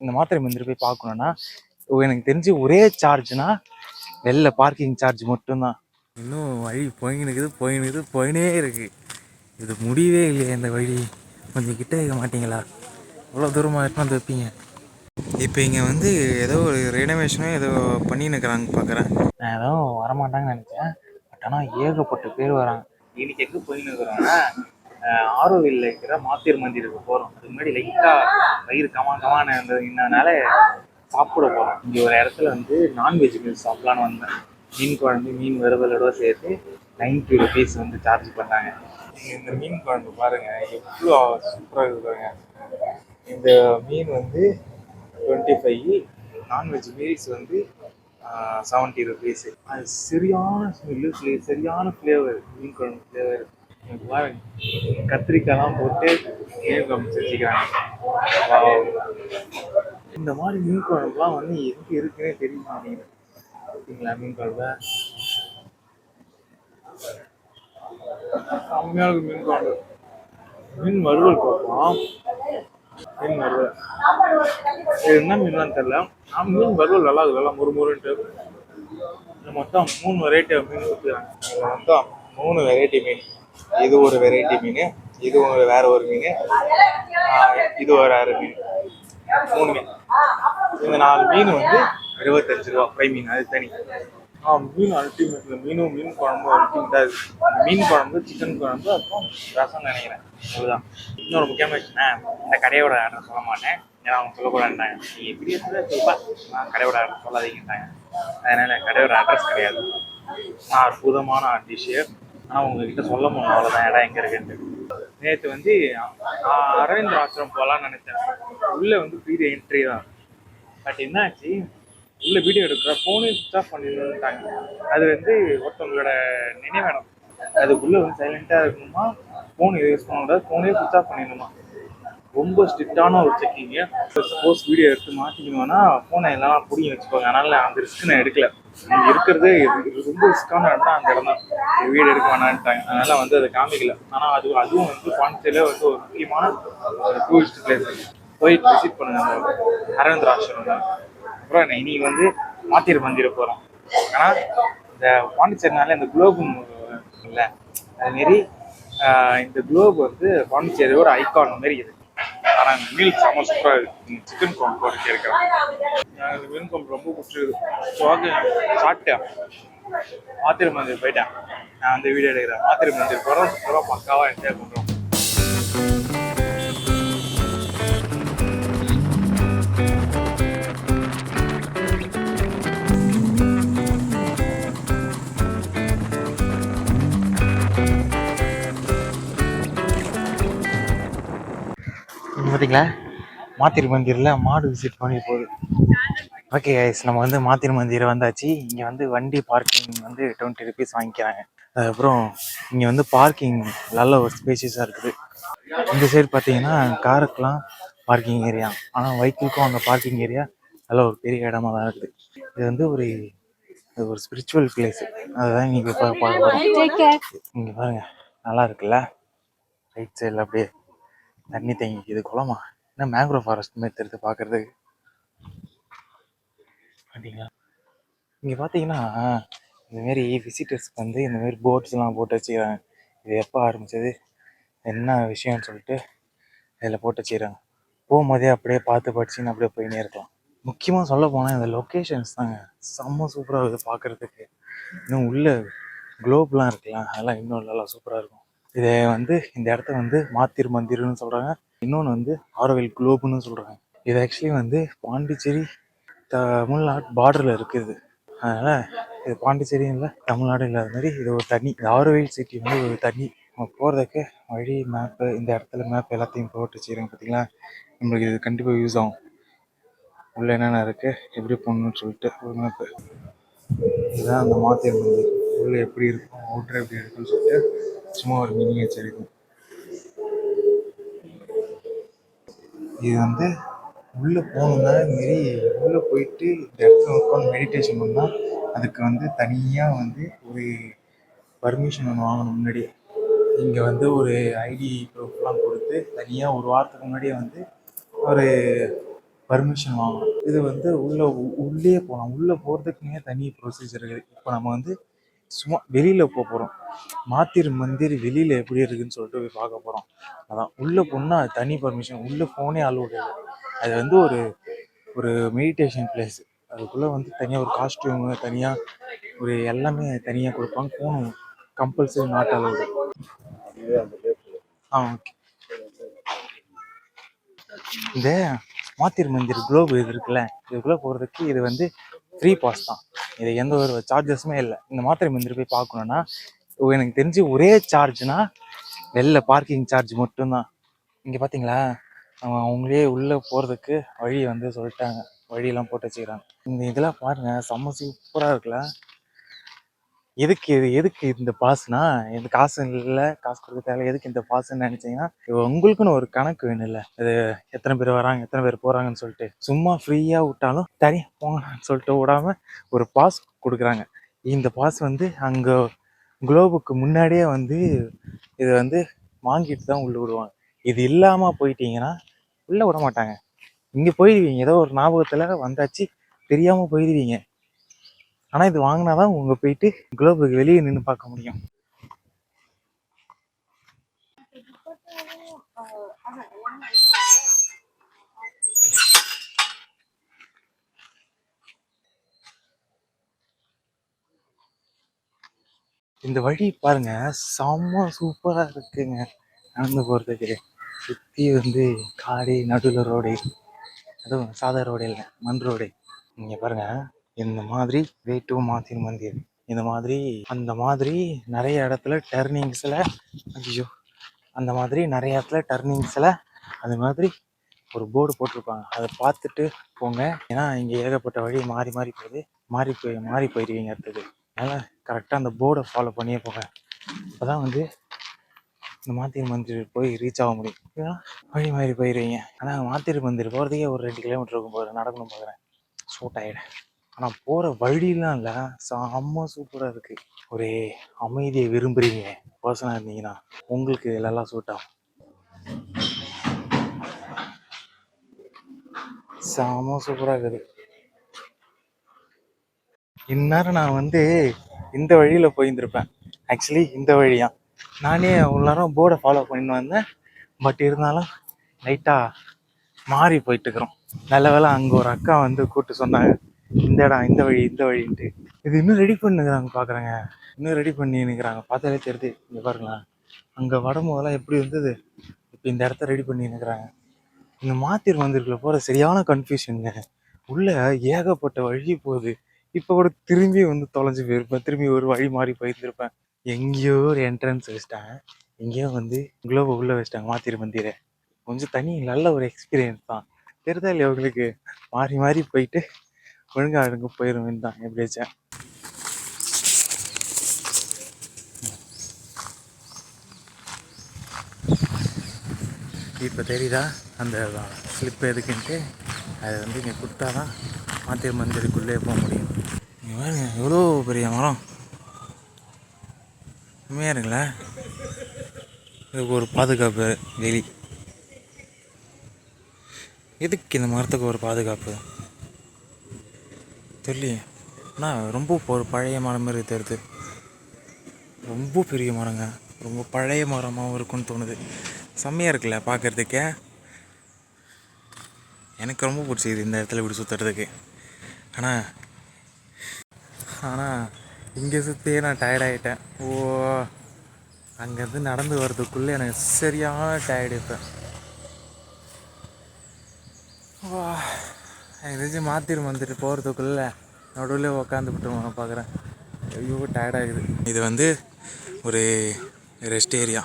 இந்த மாத்திரை மந்திரி போய் பார்க்கணுன்னா எனக்கு தெரிஞ்சு ஒரே சார்ஜ்னா வெளில பார்க்கிங் சார்ஜ் மட்டும்தான். இன்னும் வழி போயினே இருக்கு. இது முடியவே இல்லையே இந்த வழி. கொஞ்சம் கிட்ட வைக்க மாட்டிங்களா? இவ்வளோ தூரமாக எடுத்து வந்து வைப்பீங்க. இப்போ இங்கே வந்து ஏதோ ஒரு ரெனோவேஷனோ ஏதோ பண்ணின்னு இருக்கிறாங்க பார்க்குறேன். நான் ஏதோ வரமாட்டாங்கன்னு நினச்சேன். பட் ஆனால் ஏகப்பட்ட பேர் வராங்க. இன்னைக்கு எங்கே போயின்னு இருக்கிறோன்னா ஆரோவில்ல இருக்கிற மாத்திரை மந்திருக்கு போகிறோம். அதுக்கு முன்னாடி லைட்டாக வயிறு கமான இருந்ததுனால சாப்பிட போகிறோம். இங்கே ஒரு இடத்துல வந்து நான்வெஜ் மீல்ஸ் சாப்பிட்லான்னு வந்தேன். மீன் குழம்பு மீன் வறுவலோட சேர்த்து 90 rupees வந்து சார்ஜ் பண்ணாங்க. இந்த மீன் குழம்பு பாருங்கள் எவ்வளோ சூப்பராக இருக்குதுங்க. இந்த மீன் வந்து 25, நான்வெஜ் மீல்ஸ் வந்து 70 rupees. அது சரியான ஸ்மெல்லு, சரியான ஃப்ளேவர், மீன் குழம்பு ஃப்ளேவர். பாருங்க கத்திரிக்காய்லாம் போட்டு மீன் குழம்பு செஞ்சுக்கிறாங்க. இந்த மாதிரி மீன் குழம்புலாம் வந்து எங்கே இருக்குன்னே தெரிய மாட்டேங்குது. பார்த்தீங்களா மீன் குழம்பு செம்மையாக இருக்கு. மீன் குழம்பு மீன் வறுவல் பார்ப்போம். மீன் வறுவல் இது என்ன மீன்லாம் தெரியல. ஆனால் மீன் வறுவல் நல்லா இருக்கு. நல்லா முறுமுறுன்ட்டு மொத்தம் 3 வெரைட்டி மீன் கொடுத்துருக்காங்க. மொத்தம் 3 வெரைட்டி மீன். இது ஒரு வெரைட்டி மீன், இது ஒரு வேற ஒரு மீன், இது ஒரு வேற மீன். 3 மீன். இந்த 4 மீன் வந்து 25 ரூபா. ஃப்ரை மீன் அது தனி. மீன் அல்டிமேட்ல மீனும் மீன் குழம்பு அல்டிமேட்டாக இருக்குது. மீன் குழம்பு சிக்கன் குழம்பு அப்புறம் ரசம் நினைக்கிறேன். அதுதான். இன்னொரு முக்கியமாக வச்சுனேன், இந்த கடையோட அட்ரஸ் சொல்ல மாட்டேன். ஏன்னா அவங்க சொல்லக்கூடாதுட்டாங்க. நீங்கள் எப்படி சொல்லுப்பா நான் கடையோட அட்ரஸ் சொல்லாதீங்கட்டாங்க. அதனால் கடையோட அட்ரஸ் கிடையாது. நான் அற்புதமான டிஷ்ஷு. ஆனால் உங்ககிட்ட சொல்ல முடியும் அவ்வளோதான் இடம் எங்கே இருக்குன்ட்டு. நேற்று வந்து அரவிந்த் ஆசிரம் போகலான்னு நினச்சேன். உள்ளே வந்து ஃப்ரீ என்ட்ரி தான். பட் என்னாச்சு, உள்ள வீடியோ எடுக்கிற ஃபோனே சுவிச் ஆஃப் பண்ணிட்டாங்க. அது வந்து ஒருத்தவங்களோட நினைவிடம். அதுக்குள்ளே வந்து சைலண்ட்டாக இருக்கணுமா, ஃபோன் யூஸ் பண்ணக்கூடாது, ஃபோனே சுவிச் ஆஃப் பண்ணிடணுமா. ரொம்ப ஸ்ட்ரிக்டான ஒரு செக்கிங்கு. சப்போஸ் வீடியோ எடுத்து மாட்டிக்கணும்னா ஃபோனை எல்லாம் பிடிங்கி வச்சுக்கோங்க. அதனால் அந்த ரிஸ்க் நான் எடுக்கல. இங்கே இருக்கிறது ரொம்ப ரிஸ்க்கான இடம்னா அந்த இடம் தான். வீடியோ எடுக்க வேணான்ட்டாங்க. அதனால் வந்து அதை காமிக்கல. ஆனால் அதுவும் வந்து பாண்டிச்சேரியில் வந்து ஒரு முக்கியமான ஒரு டூரிஸ்ட் பிளேஸ். போயிட்டு விசிட் பண்ணுங்க அந்த அரவிந்த் ஆசிரம் தான். அப்புறம் இனி வந்து மாத்திரை மந்திர போகிறோம். ஆனால் இந்த பாண்டிச்சேரினால இந்த குளோபு இல்லை, அதுமாரி இந்த குளோப் வந்து பாண்டிச்சேரியோட ஐகான் மாரி இது. ஆனால் இந்த மீல் செம்ம சூப்பராக இருக்குது. சிக்கன் குழம்பு போட்டு இருக்கிறேன். எனக்கு மீன் குழம்பு ரொம்ப பிடிச்சிருக்கு. சாப்பிட்டேன். மாத்திரை மந்திர் போயிட்டேன். நான் வந்து வீடியோ எடுக்கிறேன். மாத்திரை மந்திர் போகிறோம். சூப்பராக பக்காவாக என்ஜாய் பண்ணுறோம். பார்த்தீங்களா மாத்திரை மந்திரில் மாடு விசிட் பண்ணி போகுது. ஓகே கைஸ், நம்ம வந்து மாத்திரை மந்திரை வந்தாச்சு. இங்கே வந்து வண்டி பார்க்கிங் வந்து 20 rupees வாங்கிக்கிறாங்க. அதுக்கப்புறம் இங்கே வந்து பார்க்கிங் நல்ல ஒரு ஸ்பேஷியஸாக இருக்குது. இந்த சைடு பார்த்தீங்கன்னா காருக்கெலாம் பார்க்கிங் ஏரியா, ஆனால் வெஹிக்கிளுக்கும் அங்கே பார்க்கிங் ஏரியா நல்ல ஒரு பெரிய இடமா தான் இருக்குது. இது வந்து ஒரு ஸ்பிரிச்சுவல் பிளேஸு. அதுதான் நீங்கள் பார்க்க. இங்கே பாருங்க நல்லா இருக்குல்ல. ரைட் சைடில் அப்படியே தண்ணி தேங்கிக்குது. குளமா என்ன மேங்க்ரோவ் ஃபாரஸ்ட் மாதிரி தெரிஞ்சு பார்க்குறதுக்கு. அப்படிங்களா இங்கே பார்த்தீங்கன்னா இந்தமாரி விசிட்டர்ஸ்க்கு வந்து இந்தமாரி போட்ஸ்லாம் போட்டு வச்சுக்கிறாங்க. இது எப்போ ஆரம்பித்தது என்ன விஷயம்னு சொல்லிட்டு இதில் போட்டு வச்சுக்கிறாங்க. போகும்போதே அப்படியே பார்த்து படிச்சுன்னு அப்படியே போயினே இருக்கலாம். முக்கியமாக சொல்ல போனால் இந்த லொக்கேஷன்ஸ் தாங்க செம்ம சூப்பராக இருக்குது பார்க்குறதுக்கு. இன்னும் உள்ள குளோப்லாம் இருக்கலாம், அதெல்லாம் இன்னும் நல்லா சூப்பராக இருக்கும். இதை வந்து இந்த இடத்த வந்து மாத்திரு மந்திர்னு சொல்கிறாங்க. இன்னொன்று வந்து ஆரோவில் குளோப்னு சொல்கிறாங்க. இது ஆக்சுவலி வந்து பாண்டிச்சேரி தமிழ்நாடு பார்டரில் இருக்குது. அதனால் இது பாண்டிச்சேரியும் இல்லை தமிழ்நாடும் இல்லாத மாதிரி இது ஒரு தனி. இந்த ஆரோவில் சிட்டி வந்து ஒரு தனி. நம்ம போகிறதுக்கு வழி மேப்பு, இந்த இடத்துல மேப் எல்லாத்தையும் போட்டு வச்சுக்கிறேன். பார்த்தீங்களா, நம்மளுக்கு இது கண்டிப்பாக யூஸ் ஆகும். உள்ளே என்னென்ன இருக்குது, எப்படி போகணுன்னு சொல்லிட்டு ஒரு மேப்பு. இதுதான் அந்த மாத்திரை மந்திர். உள்ளே எப்படி இருக்கும், அவுட்ரு எப்படி இருக்குன்னு சொல்லிட்டு சும்மா ஒரு மினியேச்சர் இருக்கும். இது வந்து உள்ளே போகணுன்னா மாரி உள்ளே போயிட்டு இந்த இடத்துல உட்காந்து மெடிடேஷன் பண்ணால் அதுக்கு வந்து தனியாக வந்து ஒரு பர்மிஷன் ஒன்று வாங்கணும் முன்னாடியே. இங்கே வந்து ஒரு ஐடி ப்ரூஃப்லாம் கொடுத்து தனியாக ஒரு வாரத்துக்கு முன்னாடியே வந்து ஒரு பர்மிஷன் வாங்கணும். இது வந்து உள்ளே போகலாம். உள்ளே போகிறதுக்குன்னே தனி ப்ரொசீஜர் இருக்குது. இப்போ நம்ம வந்து சும்மா வெளியில் போகிறோம். மாத்திரு மந்திர் வெளியில் எப்படி இருக்குதுன்னு சொல்லிட்டு போய் பார்க்க போகிறோம். அதான் உள்ளே போனால் அது தனி பர்மிஷன். உள்ளே ஃபோனே அலோடு இல்லை. அது வந்து ஒரு ஒரு மெடிடேஷன் பிளேஸ். அதுக்குள்ளே வந்து தனியாக ஒரு காஸ்டியூமு தனியாக ஒரு எல்லாமே தனியாக கொடுப்பாங்க. Phone compulsory not allowed. Okay. இந்த மாத்திரு மந்திர் குளோப் இது இருக்குல்ல, இதுக்குள்ளே போகிறதுக்கு இது வந்து ஃப்ரீ பாஸ் தான். இது எந்த ஒரு சார்ஜஸுமே இல்லை. இந்த மாத்திரை மந்திர் போய் பார்க்கணுன்னா எனக்கு தெரிஞ்சு ஒரே சார்ஜ்னா வெளில பார்க்கிங் சார்ஜ் மட்டும்தான். இங்கே பார்த்தீங்களா, அவங்களே உள்ளே போகிறதுக்கு வழி வந்து சொல்லிட்டாங்க. வழியெல்லாம் போட்டு வச்சுக்கிறாங்க. இந்த இதெல்லாம் பாருங்கள், செம்ம சூப்பராக இருக்குல்ல. எதுக்கு இந்த பாஸ்னா, இந்த காசு இல்லை, காசு கொடுக்க தேவை. எதுக்கு இந்த பாஸ்ன்னு நினச்சிங்கன்னா, உங்களுக்குன்னு ஒரு கணக்கு வேணும் இல்லை, இது எத்தனை பேர் வராங்க எத்தனை பேர் போகிறாங்கன்னு சொல்லிட்டு. சும்மா ஃப்ரீயாக விட்டாலும் தனி போங்கன்னு சொல்லிட்டு விடாம ஒரு பாஸ் கொடுக்குறாங்க. இந்த பாஸ் வந்து அங்கே குளோபுக்கு முன்னாடியே வந்து இதை வந்து வாங்கிட்டு தான் உள்ளே விடுவாங்க. இது இல்லாமல் போயிட்டீங்கன்னா உள்ளே விட மாட்டாங்க. இங்கே போயிடுவீங்க, ஏதோ ஒரு ஞாபகத்தில் வந்தாச்சு தெரியாமல் போயிடுவீங்க. ஆனால் இது வாங்கினாதான் உங்க போயிட்டு குளோபுக்கு வெளியே நின்று பார்க்க முடியும். இந்த வழி பாருங்க, செம்ம சூப்பரா இருக்குங்க. நடந்து போறதுக்கு சுத்தி வந்து காடு, நடுவில் ரோடு, அதுவும் சாதா ரோடு இல்லை, மண் ரோடு. நீங்க பாருங்க, இந்த மாதிரி வே டு மாத்திரு மந்திர், இந்த மாதிரி அந்த மாதிரி நிறைய இடத்துல டர்னிங்ஸில், ஐயோ, அந்த மாதிரி நிறைய இடத்துல டர்னிங்ஸில் அது மாதிரி ஒரு போர்டு போட்டிருப்பாங்க. அதை பார்த்துட்டு போங்க. ஏன்னா இங்கே ஏகப்பட்ட வழி மாறி மாறி போகுது. மாறி போயிடுவீங்க அடுத்தது. அதனால் கரெக்டாக அந்த போர்டை ஃபாலோ பண்ணியே போங்க. அப்போ தான் வந்து இந்த மாத்திரு மந்திர் போய் ரீச் ஆக முடியும். ஏன்னா வழி மாறி போயிடுவீங்க. ஆனால் மாத்திரு மந்திர் போகிறதுக்கே ஒரு 2 கிலோமீட்டர் இருக்கும் போது நடக்கணும் பார்க்குறேன். சூட் ஆகிடும். ஆனால் போகிற வழியெலாம் இல்லை, செம்ம சூப்பராக இருக்குது. ஒரு அமைதியை விரும்புகிறீங்க பர்சனாக இருந்தீங்கன்னா உங்களுக்கு இதெல்லாம் சூட் ஆகும். செம்ம சூப்பராக இருக்குது. இந்நேரம் நான் வந்து இந்த வழியில் போயிருந்திருப்பேன். ஆக்சுவலி இந்த வழியாக நானே அவ்வளோ நேரம் போர்டை ஃபாலோ பண்ணிட்டு வந்தேன். பட் இருந்தாலும் லைட்டாக மாறி போயிட்டுருக்குறோம். நல்ல வேலை அங்கே ஒரு அக்கா வந்து கூப்பிட்டு சொன்னாங்க, இந்த இடம் இந்த வழின்ட்டு. இது இன்னும் ரெடி பண்ணிக்கிறாங்க பார்க்குறேங்க. இன்னும் ரெடி பண்ணி நிற்கிறாங்க, பார்த்தாலே தெரியுது. இங்கே பாருங்களேன், அங்கே வரும்போதெல்லாம் எப்படி இருந்தது, இப்போ இந்த இடத்த ரெடி பண்ணி நிற்கிறாங்க. இந்த மாத்திரு மந்திருக்குள்ள போகிற சரியான கன்ஃபியூஷனுங்க. உள்ள ஏகப்பட்ட வழி போகுது. இப்போ கூட திரும்பி வந்து தொலைஞ்சு போயிருப்பேன். திரும்பி ஒரு வழி மாறி போயிருந்திருப்பேன். எங்கேயோ ஒரு என்ட்ரன்ஸ் வச்சுட்டாங்க, எங்கேயோ வந்து குளோபை உள்ளே வச்சுட்டாங்க மாத்திரு மந்திரை. கொஞ்சம் தனி நல்ல ஒரு எக்ஸ்பீரியன்ஸ் தான். தெரிதா இல்லையா உங்களுக்கு? மாறி மாறி போயிட்டு ஒழுங்காக போயிடுவேன் தான் எப்படியாச்சும். இப்போ தெரியுதா அந்த ஸ்லிப் எதுக்குன்ட்டு? அதை வந்து இங்கே கொடுத்தா தான் மாத்திரு மந்திருக்குள்ளே போக முடியும். பாருங்க, எவ்வளோ பெரிய மரம், உண்மையாக இருக்குல்ல. இதுக்கு ஒரு பாதுகாப்பு வெளி. எதுக்கு இந்த மரத்துக்கு ஒரு பாதுகாப்பு தெரியலையே. ஆனால் ரொம்ப ஒரு பழைய மரம் மாதிரி தெரியுது. ரொம்ப பெரிய மரங்க, ரொம்ப பழைய மரமாகவும் இருக்குன்னு தோணுது. செம்மையாக இருக்குல்ல பார்க்குறதுக்கே. எனக்கு ரொம்ப பிடிச்சிது இந்த இடத்துல இப்படி சுற்றுறதுக்கு. ஆனால் இங்கே சுற்றியே நான் டயர்டாகிட்டேன். அங்கேருந்து நடந்து வர்றதுக்குள்ளே எனக்கு சரியான டயர்டு. இப்போ எனக்கு தெரிஞ்சு மாத்திரு வந்துட்டு போகிறதுக்குள்ளே நடுவில் உக்காந்துவிட்டு நான் பார்க்குறேன். ஐயோ டயர்டாகுது. இது வந்து ஒரு ரெஸ்ட் ஏரியா.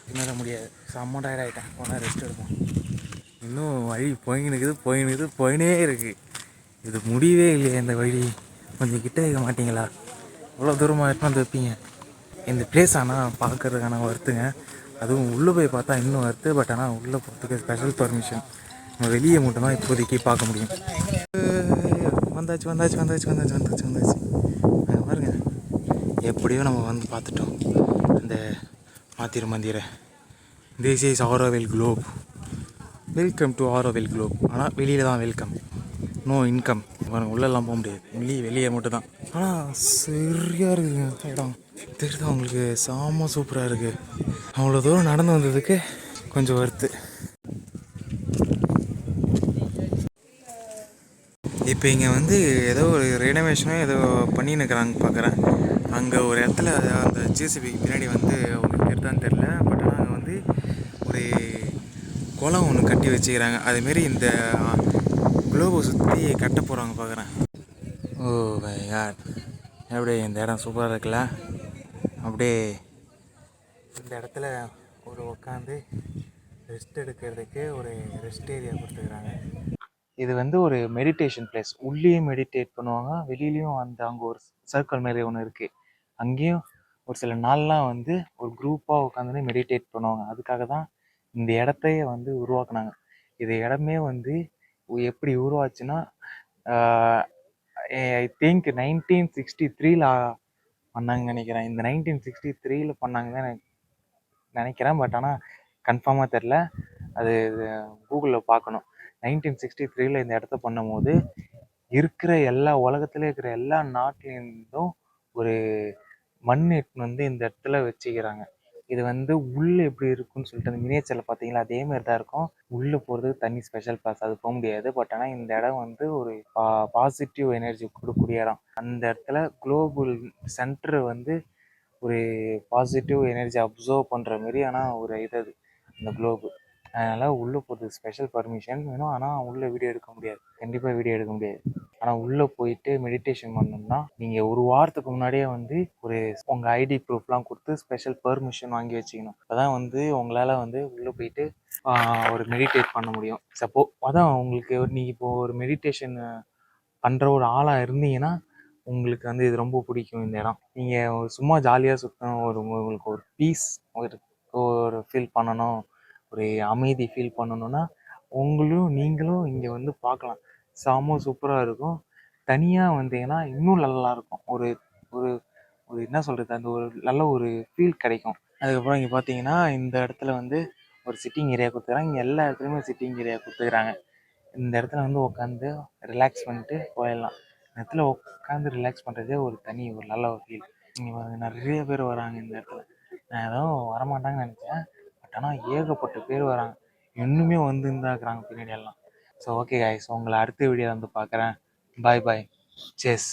இன்னும் முடியாது, செம்ம டயர்டாகிட்டேன். போனால் ரெஸ்ட் எடுப்போம். இன்னும் வழி போயினே இருக்குது. இது முடியவே இல்லையே இந்த வழி. கொஞ்சம் கிட்ட வைக்க மாட்டிங்களா? இவ்வளோ தூரமாக எடுத்துன்னு வைப்பீங்க. இந்த பிளேஸ் ஆனால் பார்க்குறதுக்கான வருத்துங்க. அதுவும் உள்ளே போய் பார்த்தா இன்னும் வருத்து. பட் ஆனால் உள்ளே போகிறதுக்கு ஸ்பெஷல் பர்மிஷன். நம்ம வெளியே மட்டும் தான் இப்போதைக்கு பார்க்க முடியும். வந்தாச்சு. பாருங்க, எப்படியோ நம்ம வந்து பார்த்துட்டோம் அந்த மாத்திரு மந்திரை. This is Auroville globe. Welcome to Auroville globe. ஆனால் வெளியில் தான் வெல்கம், நோ இன்கம். பாருங்க, உள்ளெல்லாம் போக முடியாது, வெளியே மட்டும் தான். ஆனால் சரியாக இருக்குதுங்க இடம். தெரியுதா உங்களுக்கு? செம்ம சூப்பராக இருக்குது. அவ்வளோ தூரம் நடந்து வந்ததுக்கு கொஞ்சம் வருத்து. இப்போ இங்கே வந்து ஏதோ ஒரு ரெனோவேஷனோ ஏதோ பண்ணின்னு இருக்கிறாங்க பார்க்குறேன். அங்கே ஒரு இடத்துல அந்த ஜேசிபிக்கு பின்னாடி வந்து உங்களுக்கு தெரிதான்னு தெரில, பட் ஆனால் அங்கே வந்து ஒரு குளம் ஒன்று கட்டி வச்சுக்கிறாங்க. அதுமாரி இந்த குளோபை சுற்றி கட்ட போகிறாங்க பார்க்குறேன். ஓ மை காட், அப்படியே இந்த இடம் சூப்பராக இருக்குல்ல. அப்படியே இந்த இடத்துல ஒரு உட்காந்து ரெஸ்ட் எடுக்கிறதுக்கு ஒரு ரெஸ்ட் ஏரியா கொடுத்துக்கிறாங்க. இது வந்து ஒரு மெடிடேஷன் பிளேஸ். உள்ளேயும் மெடிடேட் பண்ணுவாங்க, வெளியிலையும் அங்கே ஒரு சர்க்கிள் மாரி ஒன்று இருக்குது. அங்கேயும் ஒரு சில நாள்லாம் வந்து ஒரு குரூப்பாக உட்காந்துன்னு மெடிடேட் பண்ணுவாங்க. அதுக்காக தான் இந்த இடத்தையே வந்து உருவாக்குனாங்க. இது இடமே வந்து எப்படி உருவாச்சுன்னா, ஐ திங்க் 1963ல் பண்ணாங்கன்னு நினைக்கிறேன். இந்த 1963ல் பண்ணாங்கன்னு தான் நினைக்கிறேன். பட் ஆனால் கன்ஃபார்மாக தெரில, அது கூகுளில் பார்க்கணும். 1963ல் இந்த இடத்த பண்ணும்போது இருக்கிற எல்லா உலகத்துல இருக்கிற எல்லா நாட்டிலேருந்தும் ஒரு மண் எட்டுன்னு வந்து இந்த இடத்துல வச்சுக்கிறாங்க. இது வந்து உள்ள எப்படி இருக்குன்னு சொல்லிட்டு அந்த மினியேச்சரில் பார்த்தீங்களா, அதே மாதிரி தான் இருக்கும். உள்ளே போகிறதுக்கு தனி ஸ்பெஷல் பாஸ், அது போக முடியாது. பட் ஆனால் இந்த இடம் வந்து ஒரு பாசிட்டிவ் எனர்ஜி கொடுக்கக்கூடிய இடம். அந்த இடத்துல குளோபல் சென்டர் வந்து ஒரு பாசிட்டிவ் எனர்ஜி அப்சர்வ் பண்ணுற மாரி ஆனால் ஒரு இது அது அந்த குளோபு. அதனால் உள்ளே போகிறதுக்கு ஸ்பெஷல் பர்மிஷன் வேணும். ஆனால் உள்ளே வீடியோ எடுக்க முடியாது, கண்டிப்பாக வீடியோ எடுக்க முடியாது. ஆனால் உள்ளே போயிட்டு மெடிடேஷன் பண்ணணும்னா நீங்கள் ஒரு வாரத்துக்கு முன்னாடியே வந்து ஒரு உங்கள் ஐடி ப்ரூஃப்லாம் கொடுத்து ஸ்பெஷல் பெர்மிஷன் வாங்கி வச்சுக்கணும். அதான் வந்து உங்களால் வந்து உள்ளே போயிட்டு ஒரு மெடிடேட் பண்ண முடியும். அதான் உங்களுக்கு நீங்கள் இப்போது ஒரு மெடிடேஷன் பண்ணுற ஒரு ஆளாக இருந்தீங்கன்னா உங்களுக்கு வந்து இது ரொம்ப பிடிக்கும் இந்த இடம். நீங்கள் சும்மா ஜாலியாக சுற்றணும், உங்களுக்கு ஒரு பீஸ் ஒரு ஃபீல் பண்ணணும், ஒரு அமைதி ஃபீல் பண்ணணுன்னா நீங்களும் இங்கே வந்து பார்க்கலாம். செம்ம சூப்பராக இருக்கும். தனியாக வந்தீங்கன்னா இன்னும் நல்லாயிருக்கும். ஒரு ஒரு ஒரு என்ன சொல்கிறது, அந்த ஒரு நல்ல ஒரு ஃபீல் கிடைக்கும். அதுக்கப்புறம் இங்கே பார்த்தீங்கன்னா இந்த இடத்துல வந்து ஒரு சிட்டிங் ஏரியா கொடுத்துக்கிறாங்க. இங்கே எல்லா இடத்துலையுமே சிட்டிங் ஏரியா கொடுத்துக்கிறாங்க. இந்த இடத்துல வந்து உட்காந்து ரிலாக்ஸ் பண்ணிட்டு போயிடலாம். இந்த இடத்துல உட்காந்து ரிலாக்ஸ் பண்ணுறதே ஒரு நல்ல ஒரு ஃபீல். இங்கே நிறைய பேர் வராங்க இந்த இடத்துல. நான் ஏதோ வரமாட்டாங்கன்னு நினச்சேன், பட் ஆனால் ஏகப்பட்ட பேர் வராங்க. இன்னுமே வந்துன்னு தான் இருக்கிறாங்க பின்னாடி எல்லாம். ஸோ ஓகே கைஸ், உங்களை அடுத்த வீடியோ வந்து பார்க்குறேன். பாய் பாய், சேஸ்.